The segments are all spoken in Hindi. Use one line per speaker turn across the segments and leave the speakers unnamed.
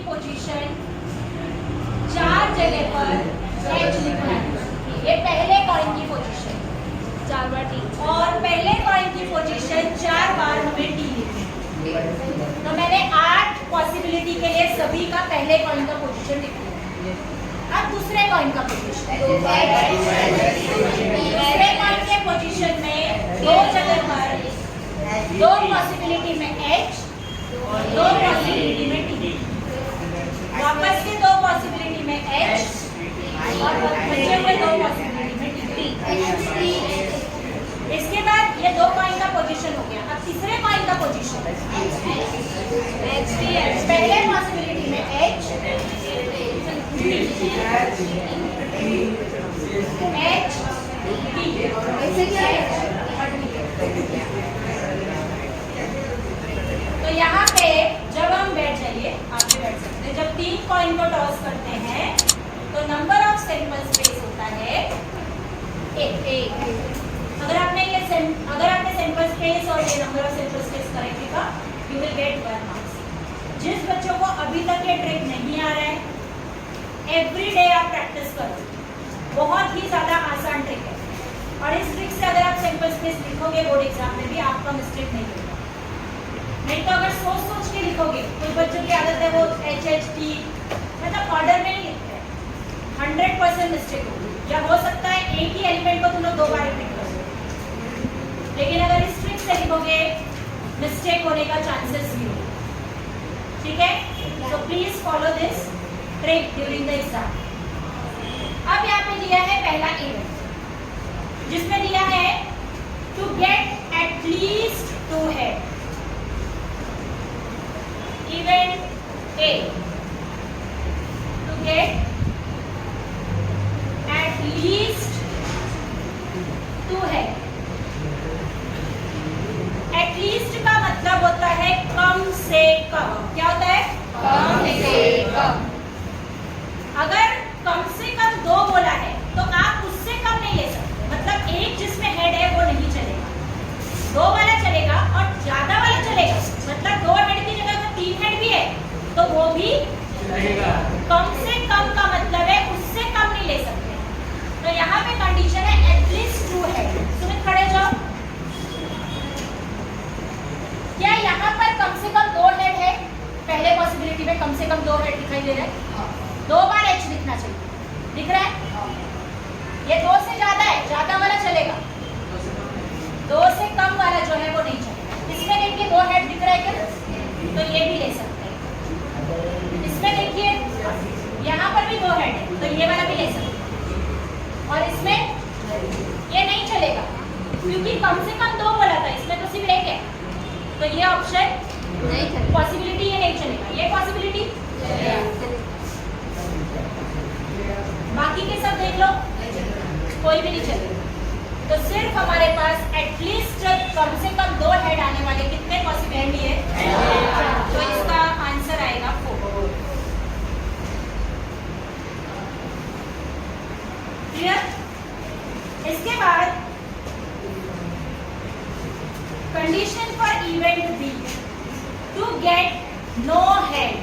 पोजीशन 4 जगह पर H लिखना है। ये पहले कॉइन की पोजीशन 4 बार T, और पहले कॉइन की पोजीशन 4 बार हमें T लिखनी है। तो मैंने 8 पॉसिबिलिटी के लिए सभी का पहले कॉइन का पोजीशन लिख दिया। अब दूसरे कॉइन का पोजीशन, दूसरे कॉइन के पोजीशन में 2 जगह पर 2 पॉसिबिलिटी में H, 2 पॉसिबिलिटी में T, वापस से 2 पॉसिबिलिटी में H और बचे हुए 2 पॉसिबिलिटी में T। इसके बाद ये 2 कॉइन का पोजीशन हो गया। अब तीसरे कॉइन का पोजीशन, पहले पॉसिबिलिटी में H, तो यहाँ पे जब हम बैठ जाइए, आगे बैठ सकते हैं। जब 3 कॉइन को टॉस करते हैं तो नंबर ऑफ सैंपल स्पेस होता है 1। अगर आपने सैंपल स्पेस और ये number of sample space correct लिखा, यू विल गेट 1 मार्क्स। जिस बच्चों को अभी तक ये ट्रिक नहीं आ रहा है, एवरी डे आप प्रैक्टिस करो, बहुत ही ज्यादा आसान ट्रिक है। और इस ट्रिक से अगर आप सैंपल स्पेस लिखोगे बोर्ड एग्जाम में भी, आपका मिस्टेक नहीं होगा। नहीं तो अगर सोच के लिखोगे, कुछ बच्चों की आदत है वो HHT मतलब ऑर्डर में नहीं लिखते, 100% मिस्टेक होगी। या हो सकता है एक ही एलिमेंट को तुम लोग 2 बार रिपीट करो, लेकिन अगर इस ट्रिक से लिखोगे मिस्टेक होने का चांसेस भी होगा। ठीक है, तो please follow this trick during the exam. अब यहाँ पे दिया है पहला इवेंट, जिसमें दिया है to get at least 2 head. Event A, to get at least 2 head. At least का मतलब होता है कम से कम। क्या होता है? कम से कम। अगर कम से कम 2 बोला है तो आप उससे कम नहीं ले सकते। मतलब एक जिसमें हेड है वो नहीं चलेगा, 2 वाला चलेगा और ज्यादा वाला चलेगा। मतलब 2 हेड की जगह 3 हेड भी है तो वो भी चलेगा। कम से कम का मतलब है उससे कम नहीं ले सकते। तो यहाँ पे कंडीशन है एटलीस्ट 2 हेड। सुमित खड़े जाओ। क्या यहाँ पर कम से कम 2 हेड है? पहले पॉसिबिलिटी में कम से कम 2 हेड दिखाई दे रहा है। 2 बार H लिखना चाहिए, दिख रहा है? ये 2 से ज्यादा है, ज्यादा वाला चलेगा, 2 से कम वाला जो है वो नहीं चलेगा। इसमें देखिए 2 हेड दिख रहा है क्या? तो ये भी ले सकते हैं। इसमें देखिए यहाँ पर भी 2 हेड है तो ये वाला भी ले सकते हैं। और इसमें ये नहीं चलेगा क्योंकि कम से कम 2 बोला था, इसमें तो सिर्फ 1 है। तो ये ऑप्शन नहीं चलेगा, पॉसिबिलिटी ये नहीं चलेगा। ये पॉसिबिलिटी बाकी के सब देख लो, कोई भी नहीं चलेगा। तो सिर्फ हमारे पास एटलीस्ट कम से कम 2 हेड आने वाले कितने पॉसिबिलिटी है? तो इसका आंसर आएगा 4। क्लियर? इसके बाद condition for event B, to get no head,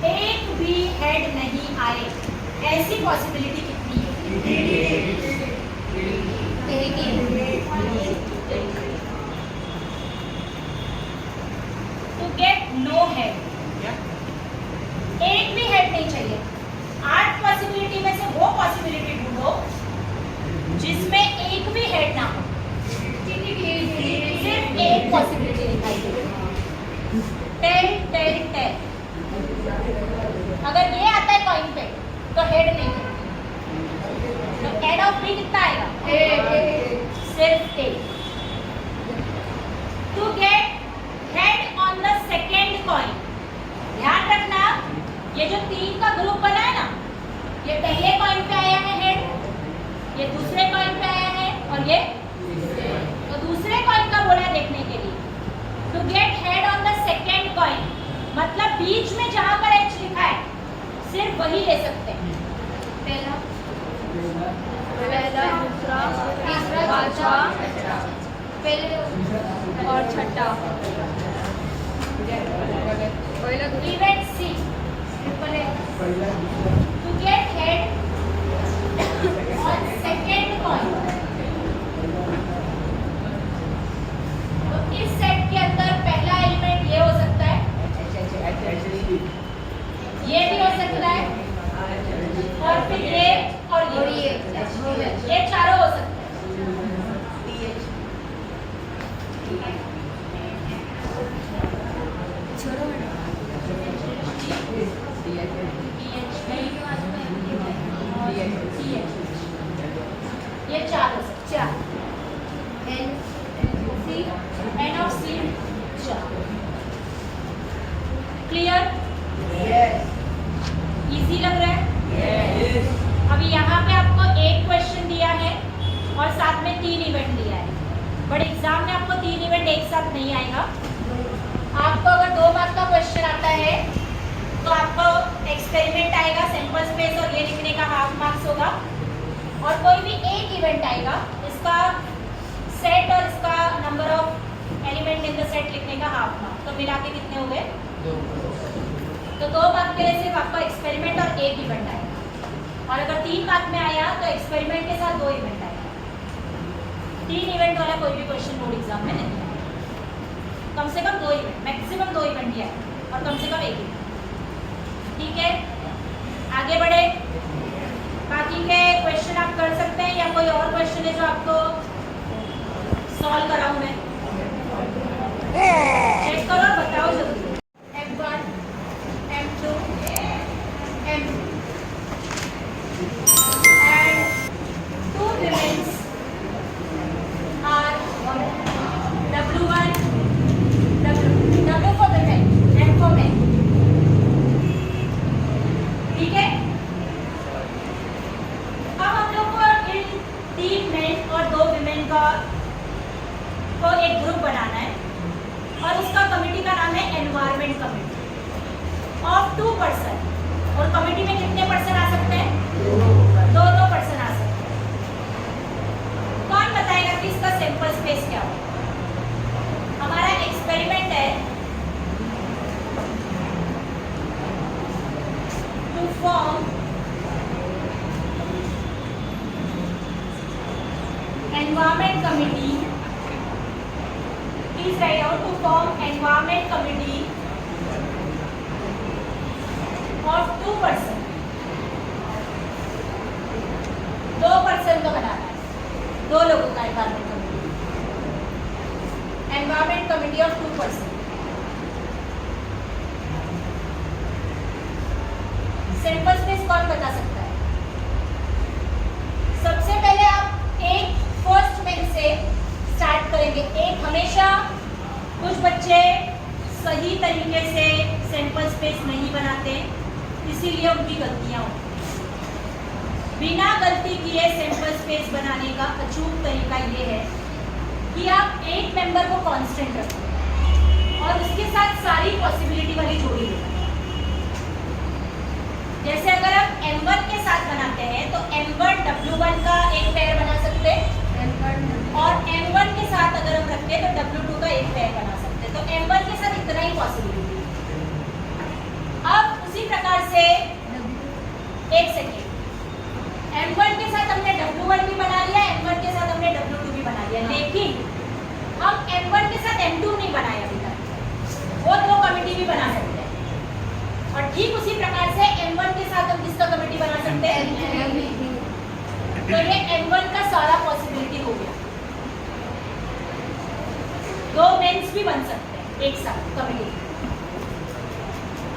एक भी हेड नहीं आए, ऐसी पॉसिबिलिटी कितनी है? टू गेट नो हेड, एक भी हेड नहीं चाहिए। 8 पॉसिबिलिटी में से वो पॉसिबिलिटी ढूंढो जिसमें एक भी हेड ना हो, सिर्फ एक पॉसिबिलिटी दिखाई दे। 10। अगर ये आता है कॉइन पे तो हेड नहीं है, तो हेड ऑफ B कितना आएगा? सिर्फ 1। To get head on the second coin, ध्यान रखना ये जो 3 का ग्रुप बना है ना, ये पहले कॉइन पे आया है हेड, ये दूसरे कॉइन पे आया है और ये तो दूसरे कॉइन का बोला है देखने के लिए। To get head on the second coin मतलब बीच में जहां पर H लिखा है सिर्फ वही ले सकते हैं। पहला, दूसरा, तीसरा, चौथा, पहले और छठा। इवेंट C 3 इवेंट दिया है, बट एग्जाम में आपको 3 इवेंट एक साथ नहीं आएगा। आपको अगर 2 मार्क्स का क्वेश्चन आता है तो आपको एक्सपेरिमेंट आएगा, सैंपल स्पेस और ये लिखने का हाफ मार्क्स होगा, और कोई भी एक इवेंट आएगा, इसका सेट और इसका number of element in the set लिखने का हाफ मार्क्स, तो मिला के कितने हो गए? 2। तो 2 मार्क के लिए सिर्फ आपका एक्सपेरिमेंट और एक इवेंट आएगा, और अगर 3 मार्क में आया तो एक्सपेरिमेंट के साथ 2 इवेंट आएगा। 3 इवेंट वाला कोई भी क्वेश्चन बोर्ड एग्जाम में नहीं आएगा, कम से कम 2 इवेंट, मैक्सिमम 2 इवेंट ही आएगा, और कम से कम एक इवेंट। ठीक है, आगे बढ़े। बाकी के क्वेश्चन आप कर सकते हैं, या कोई और क्वेश्चन है जो आपको सॉल्व कराऊं मैं? चेक करो और बताओ जल्दी। M1, M2, M2 and 2 remains are W1, W for the men, M for men। ठीक है, अब हम लोग को इन 3 मेन और 2 विमेन का को एक ग्रुप बनाना है, और उसका कमेटी का नाम है एनवायरमेंट कमेटी ऑफ 2 पर्सन। और कमेटी में कितने पर्सन आ सकते हैं? 2 पर्सन आ सकते हैं। कौन बताएगा कि इसका सैंपल स्पेस क्या होगा? हमारा एक्सपेरिमेंट है to form environment committee. Please write down to form environment committee of 2 person। 2 person का बनाना है, 2 लोगों का environment committee, environment committee of 2 person। Sample space कौन बता सकता है? सबसे पहले आप एक फर्स्ट मेन से स्टार्ट करेंगे। एक हमेशा कुछ बच्चे सही तरीके से सैंपल स्पेस नहीं बनाते, इसीलिए उनकी गलतियां होती हैं। बिना गलती किए सैंपल स्पेस बनाने का अचूक तरीका ये है कि आप एक मेंबर को कांस्टेंट रखें और उसके साथ सारी पॉसिबिलिटी वाली जोड़ी दें। जैसे अगर आप M1 के साथ बनाते हैं तो M1 W1 का एक पेयर बना सकते हैं, और M1 के साथ अगर हम रखते हैं तो W2 का एक पेयर बना सकते हैं। तो M1 के साथ इतना ही पॉसिबिलिटी। अब उसी प्रकार से एक सेकेंड, M1 के साथ हमने W1 भी बना लिया, M1 के साथ हमने W2 भी बना लिया, लेकिन हम M1 के साथ M2 नहीं बनाया अभी तक। वो 2 कमेटी भी बना सकते हैं, और ठीक उसी प्रकार से M1 के साथ हम किसका कमेटी बना सकते हैं? तो ये M1 का सारा पॉसिबिलिटी हो गया। 2 मेंस भी बन सकते हैं एक साथ कमेटी।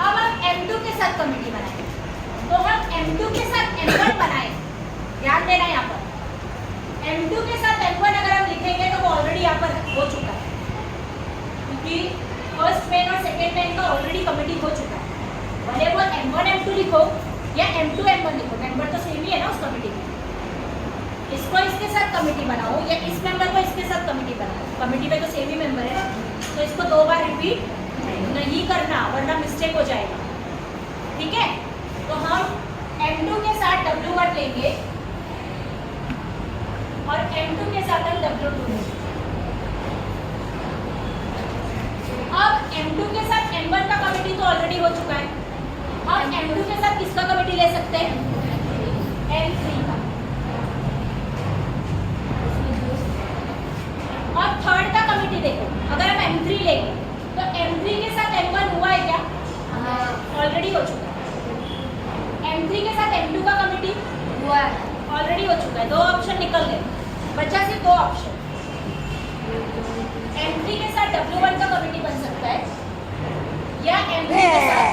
अब हम M2 के साथ कमेटी बनाएंगे, तो हम M2 के साथ M1 बनाए। ध्यान देना यहाँ पर, M2 के साथ M1 अगर हम लिखेंगे तो वो ऑलरेडी यहाँ पर हो चुका है, क्योंकि फर्स्ट मेन और सेकेंड मेन का ऑलरेडी कमेटी हो चुका है। भले वो M1 M2 लिखो या M2 M1 लिखो, मेंबर तो सेम ही है ना उस कमेटी में। इसको इसके साथ कमेटी बनाओ या इस मेंबर को इसके साथ कमेटी बनाओ, कमेटी में तो सेम ही मेंबर है, तो इसको 2 बार रिपीट नहीं करना, वरना मिस्टेक हो जाएगा। ठीक है, तो हम M2 के साथ W1 लेंगे और M2 के साथ हम W2 लेंगे। अब M2 के साथ M1 का कमेटी तो ऑलरेडी हो चुका है, अब M2 के साथ किसका कमेटी ले सकते हैं? M3 का। और थर्ड का कमेटी देखो, अगर हम M3 लेंगे तो M3 के साथ M1 हुआ है क्या? ऑलरेडी हो चुका है। M3 के साथ M2 का कमेटी हुआ है, ऑलरेडी हो चुका है। 2 ऑप्शन निकल गए, बचा सिर्फ 2 ऑप्शन। M3 के साथ W1 का कमेटी बन सकता है, या M3 के साथ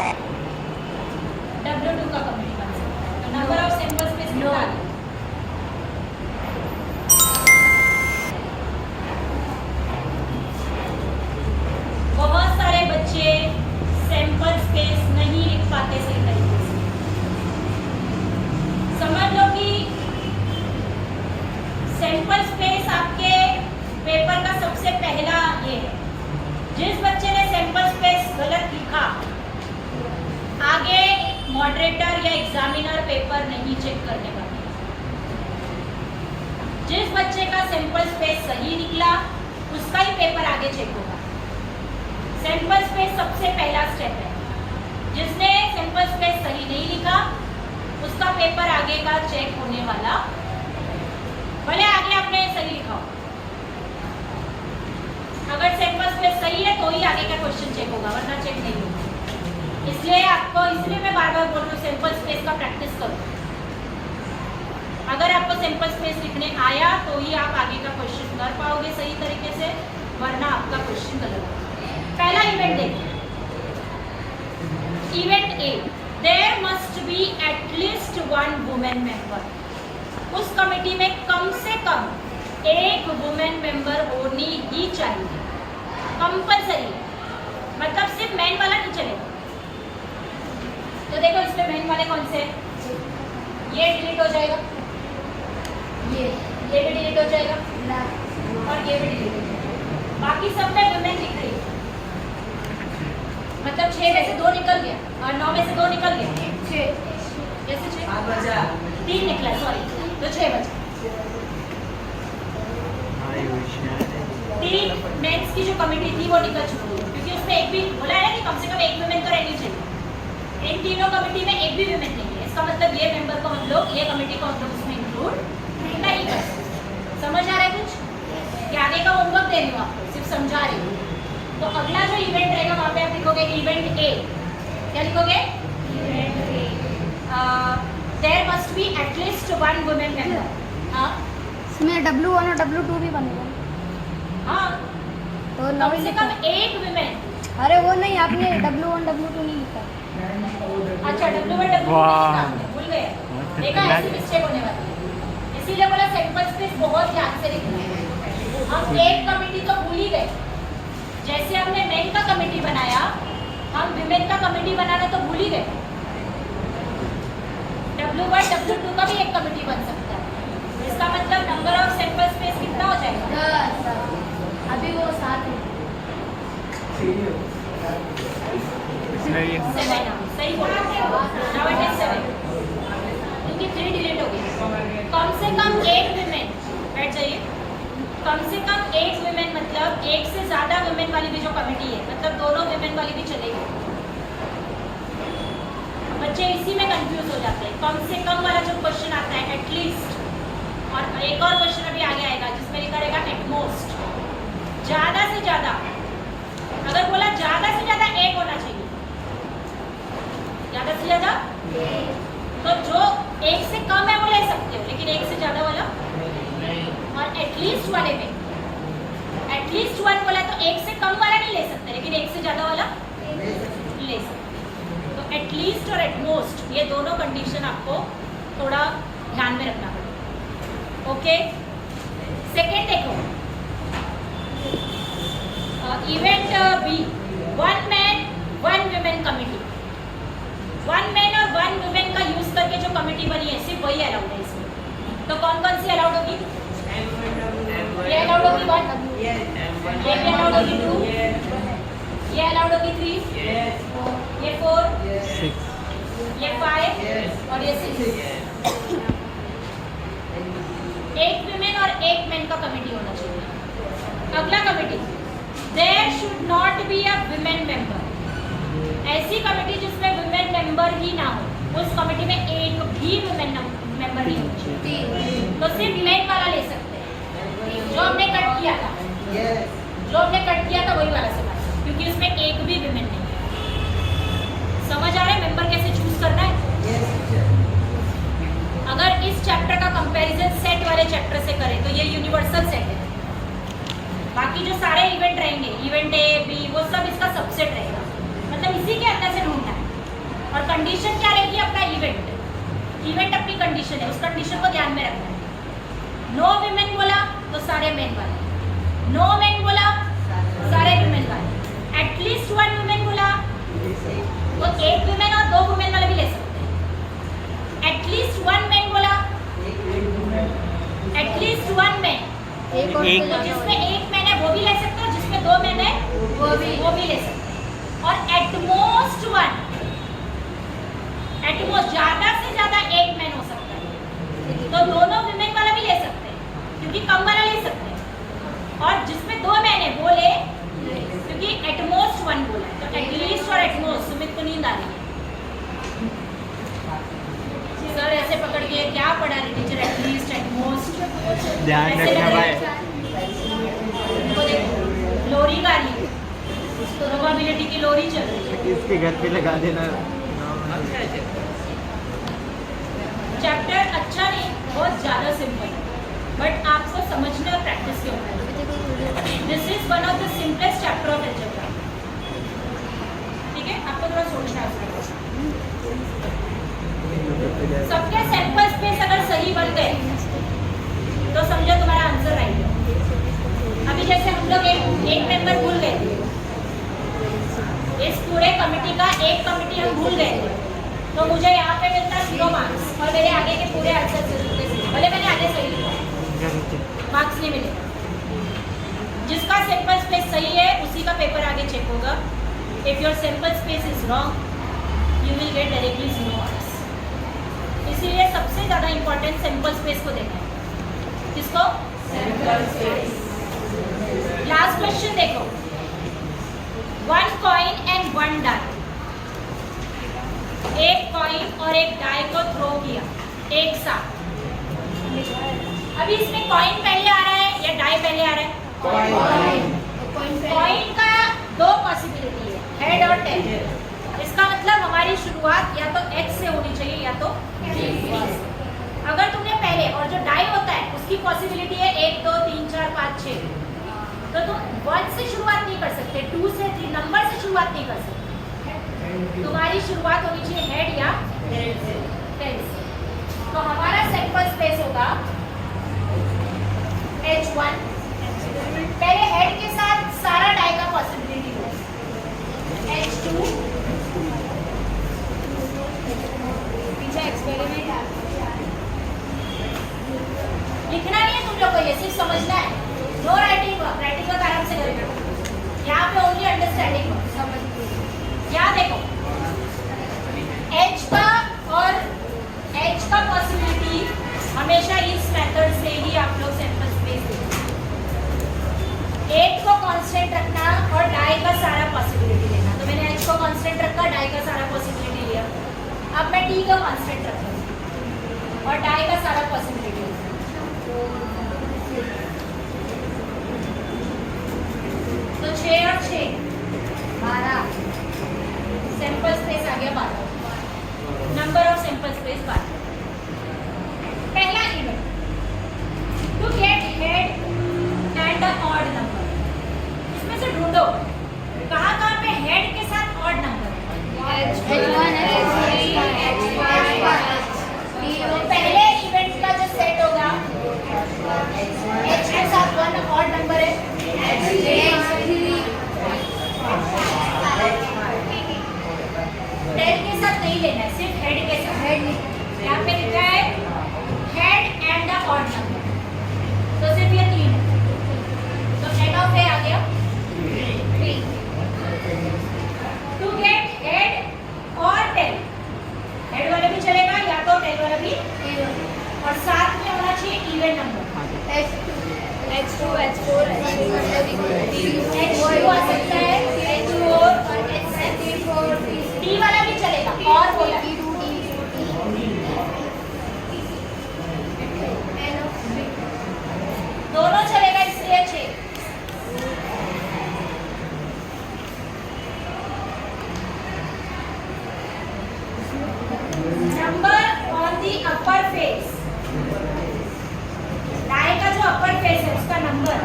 W2 का कमेटी बन सकता है। तो नंबर ऑफ सैंपल स्पेस कितना आ गया? बहुत सारे बच्चे सैंपल स्पेस नहीं लिख पाते सही तरीके से। समझ लो कि सैंपल स्पेस आप मॉडरेटर या एग्जामिनर पेपर नहीं चेक करने वाले। जिस बच्चे का सैंपल स्पेस सही निकला उसका ही पेपर आगे चेक होगा। सैंपल स्पेस सबसे पहला स्टेप है। जिसने सैंपल स्पेस सही नहीं लिखा उसका पेपर आगे का चेक होने वाला, भले आगे आपने सही लिखा हो। अगर सैंपल स्पेस सही है तो ही आगे का क्वेश्चन चेक होगा, वरना चेक नहीं होगा। इसलिए मैं बार बार बोल रही हूँ सैंपल स्पेस का प्रैक्टिस करो। अगर आपको सैंपल स्पेस लिखने आया तो ही आप आगे का क्वेश्चन कर पाओगे सही तरीके से, वरना आपका क्वेश्चन गलत होगा। पहला इवेंट देखिए, event A, there must be at least one women member. उस कमेटी में कम से कम एक वुमेन मेंबर होनी ही चाहिए, कंपलसरी। मतलब सिर्फ मैन वाला नहीं चलेगा। तो देखो इसमें मैन वाले कौन से, ये डिलीट हो जाएगा, ये भी डिलीट हो जाएगा और ये भी डिलीट हो जाएगा। बाकी सब में वुमेन दिख रही है। मतलब 6 में से 2 निकल गया और 9 में से 2 निकल गया, 6 कैसे 6 3 निकला, सॉरी, तो 6 बचा। 3 मेंस की जो कमेटी थी वो निकल चुकी है, क्योंकि उसमें एक भी बोला है कि कम से कम एक वुमेन तो रहनी चाहिए। इन तीनों कमेटी में एक भी वुमेन नहीं है। इसका मतलब ये मेंबर को हम लोग, ये कमेटी को हम लोग उसमें इंक्लूड नहीं कर सकते। समझ आ रहा है कुछ? कि आगे का होमवर्क दे रही हूँ आपको, सिर्फ समझा रही हूँ। तो अगला जो इवेंट रहेगा वहाँ पे आप लिखोगे इवेंट ए। क्या लिखोगे? There must be at least one women member. हाँ, इसमें W1 और W2 भी बनेगा। हाँ, तो कम से कम एक वुमेन। अरे वो नहीं, आपने W1 W2 नहीं लिखा। अच्छा, W1 W2 भूल गए, देखा, ऐसी मिस्टेक होने वाली है। इसीलिए बोला सैंपल स्पेस बहुत ध्यान से लिखना है। हम एक कमेटी तो भूल ही गए। जैसे हमने मेन का कमेटी बनाया, हम विमेन का कमेटी बनाना तो भूल ही गए। W1 W2 का भी एक कमेटी बन सकता है। इसका मतलब नंबर ऑफ सैंपल स्पेस कितना हो जाएगा? 10। अभी वो 7 है। सही बोला, नाउ इट इज 7, क्योंकि 3 डिलीट हो गई। कम से कम एक विमेन, बैठ जाइए, कम से कम एक विमेन, मतलब एक से ज्यादा विमेन वाली भी जो कमेटी है, मतलब दोनों विमेन वाली भी चलेगी। बच्चे इसी में कंफ्यूज हो जाते हैं। कम से कम वाला जो क्वेश्चन आता है एटलीस्ट, और एक और क्वेश्चन अभी आगे आएगा जिसमें लिखा रहेगा एटमोस्ट, ज्यादा से ज्यादा। अगर बोला ज्यादा से ज्यादा एक होना चाहिए, ज्यादा से ज्यादा, तो जो एक से कम है वो ले सकते हो, लेकिन एक से ज्यादा वाला। और एटलीस्ट वाले में एटलीस्ट 1 बोला तो एक से कम वाला नहीं ले सकते, लेकिन एक से ज्यादा वाला ले सकते। तो एटलीस्ट और एटमोस्ट, ये दोनों कंडीशन आपको थोड़ा ध्यान में रखना पड़ेगा। ओके, सेकेंड देखो, event B, 1 man 1 women committee. 1 man और 1 वुमेन का यूज करके जो कमेटी बनी है सिर्फ वही अलाउड है इसमें। तो कौन कौन सी अलाउड होगी? ये अलाउड होगी 1, ये भी अलाउड होगी 2, ये अलाउड होगी 3, ये 4, ये 5 और ये 6। एक विमेन और एक मैन का कमेटी होना चाहिए। अगला committee, there should not be a women member. ऐसी कमेटी जिसमें विमेन मेंबर ही ना हो, उस कमेटी में एक भी विमेन मेंबर नहीं होनी चाहिए। तो सिर्फ मेन वाला ले सकते हैं, जो हमने कट किया था, जो हमने कट किया था वही वाला से, क्योंकि उसमें एक भी विमेन नहीं है। समझ आ रहा है मेंबर कैसे चूज करना है? अगर इस चैप्टर का कंपैरिजन सेट वाले चैप्टर से करें तो ये यूनिवर्सल सेट है। बाकी जो सारे इवेंट रहेंगे, इवेंट ए बी, वो सब इसका सबसेट रहेगा, मतलब इसी के अंदर से ढूंढना है। और कंडीशन क्या रहेगी? अपना इवेंट अपनी कंडीशन है, उस कंडीशन को ध्यान में रखना है। नो विमेन बोला तो सारे मेन वाले, नो मेन बोला सारे विमेन वाले, एटलीस्ट 1 विमेन बोला तो एक विमेन और 2 वुमेन वाले भी ले सकते हैं। एटलीस्ट 1 मैन बोला, एटलीस्ट 1 मैन, तो जिसमें एक मैन है वो भी ले सकते हो, जिसमें 2 मैन है वो भी ले सकते हैं। और एटमोस्ट 1, एटमोस्ट ज्यादा से ज्यादा एक मैन हो सकता है, तो दोनों विमेन वाला भी ले सकते हैं क्योंकि कम वाला ले सकते हैं, और जिसमें 2 मैन है वो ले क्योंकि एटमोस्ट 1 बोला है, तो एटलीस्ट और एटमोस्ट। सुमित को नींद आ रही है सर, ऐसे पकड़ के क्या पढ़ा रही टीचर, एटलीस्ट एटमोस्ट
ध्यान रखना भाई।
लोरी गा रही है, प्रोबेबिलिटी की लोरी चल रही है।
इसके घर पे लगा देना।
चैप्टर अच्छा नहीं, बहुत ज़्यादा सिंपल है, बट आपको समझने और प्रैक्टिस के ऊपर। This is one of the simplest chapter of algebra. ठीक है, आपको थोड़ा सोचना है उसमें। सबके सैंपल स्पेस अगर सही बन गए तो समझो तुम्हारा आंसर राइट है। अभी जैसे हम लोग एक मेंबर भूल गए, इस पूरे कमिटी का एक कमिटी हम भूल गए, तो मुझे यहाँ पे मिलता 0 मार्क्स और मेरे आगे के पूरे आंसर भले मैंने आगे सही लिखा, मार्क्स नहीं मिले। जिसका सैंपल स्पेस सही है उसी का पेपर आगे चेक होगा। If your sample space is wrong you will get directly 0 marks. इसीलिए सबसे ज़्यादा इंपॉर्टेंट सैंपल स्पेस को देखना है। किसको? Sample space. लास्ट क्वेश्चन देखो, 1 कॉइन एंड 1 डाई। एक कॉइन और एक डाई को थ्रो किया एक साथ। अभी इसमें कॉइन पहले आ रहा है या डाई पहले आ रहा है? कॉइन का 2 पॉसिबिलिटी है, हेड और टेल। इसका मतलब हमारी शुरुआत या तो X से होनी चाहिए या तो G से। अगर तुमने पहले, और जो डाई होता है उसकी पॉसिबिलिटी है 1 2 3 4 5 6, तो तुम 1 से शुरुआत नहीं कर सकते, 2 से 3 नंबर से शुरुआत नहीं कर सकते। तुम्हारी शुरुआत होनी चाहिए हेड या टेल से। तो हमारा सैंपल स्पेस होगा H1। पहले हेड के साथ सारा डाई का पॉसिबिलिटी होगा, H2 एक्सपेरिमेंट। लिखना नहीं है तुम लोग को, ये सिर्फ समझना है। No writing work, writing work आराम से करेगा। यहाँ पे ओनली अंडरस्टैंडिंग वर्क। यहाँ देखो H का और H का पॉसिबिलिटी हमेशा इस मेथड से ही आप लोग सैंपल स्पेस देंगे। एक को कांस्टेंट रखना और डाई का सारा पॉसिबिलिटी लेना। तो मैंने H को कांस्टेंट रखा, डाई का सारा पॉसिबिलिटी लिया। अब मैं D का कांस्टेंट रखूँ और डाई का सारा पॉसिबिलिटी। तो 6 और 6 12, सैंपल स्पेस आ गया 12। Number of sample space 12। पहला event, to get head and a odd number. इसमें से ढूंढो कहाँ पे हेड के साथ ऑड नंबर है। तो पहले इवेंट का जो सेट होगा H के साथ 1 ऑड नंबर है, टेल के साथ नहीं लेना है, सिर्फ हेड के साथ। यहाँ पे लिखा है head and the odd number, तो सिर्फ ये 3 है। तो हेड ऑफ ए आ गया 3। टू गेट हेड और टेल, हेड वाला भी चलेगा या तो टेल वाला भी, और साथ में होना चाहिए even number. H2 H4 H2 आ सकता है, H4 और H4 D वाला भी चलेगा, और बोला दोनों चलेगा, इसलिए 6। Number on the upper face, die का जो अपर फेस है उसका नंबर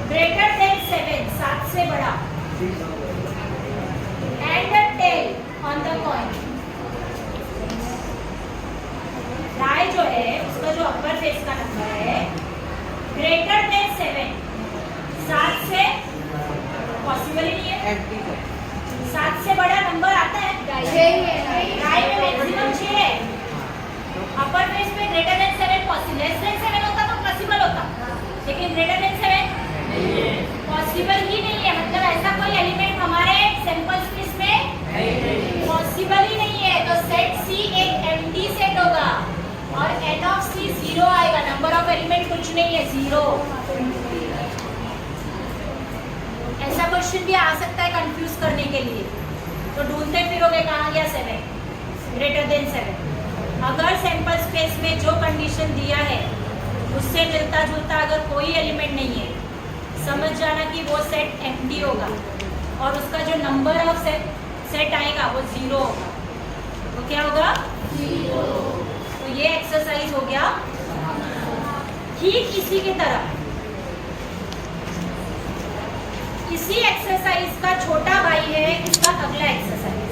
ग्रेटर देन 7, 7 से बड़ा, and the tail on the coin. Die जो है उसका जो अपर फेस का नंबर है ग्रेटर देन 7, 7 से पॉसिबल ही नहीं है, 7 से बड़ा नंबर आता है डाई में मैक्सिमम 6 है। अपर फेस में greater than 7 possible, less than 7 होता तो पॉसिबल होता, लेकिन ग्रेटर देन 7 पॉसिबल ही नहीं है। मतलब ऐसा कोई एलिमेंट हमारे सैंपल स्पेस में पॉसिबल ही नहीं है। नंबर ऑफ एलिमेंट कुछ नहीं है, 0। ऐसा क्वेश्चन भी आ सकता है कंफ्यूज करने के लिए, तो ढूंढते फिरोगे कहाँ गया 7, ग्रेटर देन 7। अगर सैंपल स्पेस में जो कंडीशन दिया है उससे मिलता जुलता अगर कोई एलिमेंट नहीं है, समझ जाना कि वो सेट एम्प्टी होगा और उसका जो नंबर ऑफ सेट आएगा वो 0 होगा। तो क्या होगा? 0। तो ये एक्सरसाइज हो गया। ठीक इसी की तरह इसी एक्सरसाइज का छोटा भाई है इसका अगला एक्सरसाइज,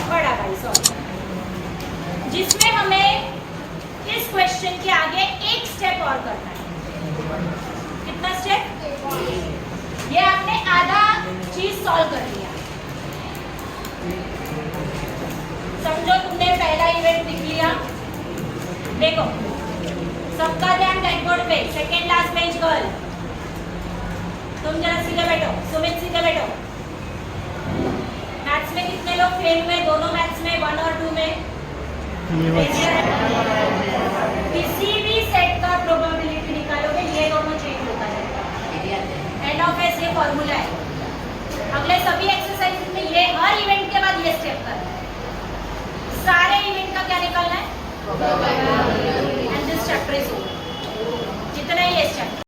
बड़ा भाई सॉरी, जिसमें हमें इस क्वेश्चन के आगे एक स्टेप और करना है। कितना स्टेप? ये आपने आधा चीज सॉल्व कर लिया। समझो तुमने पहला इवेंट लिख लिया। देखो सबका ध्यान ब्लैक बोर्ड पे, सेकेंड लास्ट बेंच गर्ल, तुम जरा सीधे बैठो, सुमित सीधे बैठो। मैथ्स में कितने लोग फेल हुए? दोनों मैथ्स में, 1 और 2 में? किसी भी सेट का प्रोबेबिलिटी निकालोगे ये दोनों चेंज होता जाएगा। एन ऑफ एस ये फॉर्मूला है। अगले सभी एक्सरसाइज में ये हर इवेंट के बाद ये स्टेप करना है। सारे इवेंट का क्या निकालना है? And this chapter is over. जितना ही ये चैप्टर